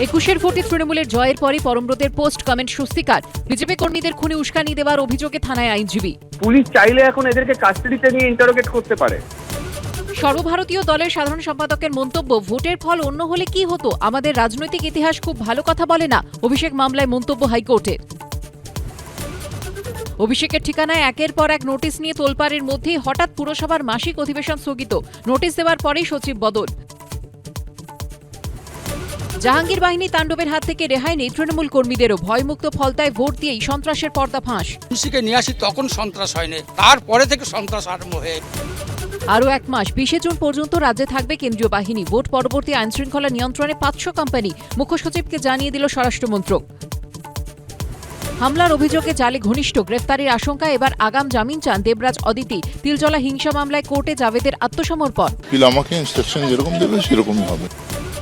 একুশের ভোটে তৃণমূলের জয়ের পরই পরমব্রতের পোস্ট কমেন্ট স্বস্তিকার। বিজেপি কর্মীদের খুনে উস্কানি দেওয়ার অভিযোগে থানায় আইনজীবী। পুলিশ চাইলে এখন এদেরকে কাস্টাডিতে নিয়ে ইন্টারোগেট করতে পারে। সর্বভারতীয় দলের সাধারণ সম্পাদকের মন্তব্য, ভোটের ফল অন্য হলে কি হতো, আমাদের রাজনৈতিক ইতিহাস খুব ভালো কথা বলে না। অভিষেক মামলায় মন্তব্য হাইকোর্টের। অভিষেকের ঠিকানায় একের পর এক নোটিশ নিয়ে তোলপাড়ের মধ্যেই হঠাৎ পুরসভার মাসিক অধিবেশন স্থগিত। নোটিশ দেওয়ার পরেই সচিব বদল। জাহাঙ্গীর বাহিনী তাণ্ডবের হাত থেকে রেহাই নেই তৃণমূল কর্মীদেরও। ভয়মুক্ত ফলতায় ভোট দিয়েই সন্ত্রাসের পর্দাফাঁস। পুলিশকে নিয়ে আসি তখন সন্ত্রাস হয়নি, তারপরে থেকে সন্ত্রাস আরম্ভ হয়ে। আরও এক মাস 20 জুন পর্যন্ত রাজ্যে থাকবে কেন্দ্রীয় বাহিনী। ভোট পরবর্তী আইনশৃঙ্খলা নিয়ন্ত্রণে 500 কোম্পানি। মুখ্য সচিবকে জানিয়ে দিল স্বরাষ্ট্রমন্ত্রক। হামলার অভিযোগে জালে ঘনিষ্ঠ, গ্রেফতারির আশঙ্কা। এবার আগাম জামিন চান দেবরাজ অদিতি। তিলজলা হিংসা মামলায় কোর্টে জাভেদের আত্মসমর্পণ। আমাকে ইনস্ট্রাকশন যেরকম দেবে সেরকমই হবে।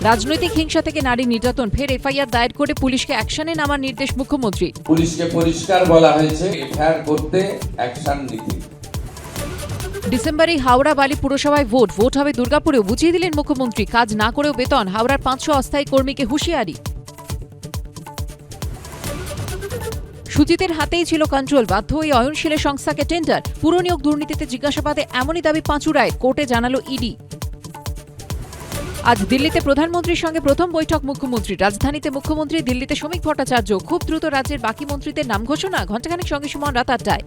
রাজনৈতিক হিংসা থেকে নারী নির্যাতন, ফের এফআইআর দায়ের করে পুলিশকে অ্যাকশনে নামার নির্দেশ মুখ্যমন্ত্রী। পুলিশকে পরিষ্কার বলা হয়েছে এফআইআর করতে, অ্যাকশন নিতে। ডিসেম্বরে হাওড়া বালি পুরসভায় ভোট হবে দুর্গাপুরেও, বুঝিয়ে দিলেন মুখ্যমন্ত্রী। কাজ না করেও বেতন, হাওড়ার 500 অস্থায়ী কর্মীকে হুঁশিয়ারি। সুজিতের হাতেই ছিল কন্ট্রোল, বাধ্য ওই অয়নশীলের সংস্থাকে টেন্ডার। পুরনিয়োগ দুর্নীতিতে জিজ্ঞাসাবাদে এমনই দাবি পাঁচুড়ায়, কোর্টে জানালো ইডি। আজ দিল্লিতে প্রধানমন্ত্রীর সঙ্গে প্রথম বৈঠক মুখ্যমন্ত্রী। রাজধানীতে মুখ্যমন্ত্রী, দিল্লিতে শ্রমিক ভট্টাচার্য। খুব দ্রুত রাজ্যের বাকি মন্ত্রীদের নাম ঘোষণা। ঘণ্টাখানেক সঙ্গে সুমন রাত 8টায়।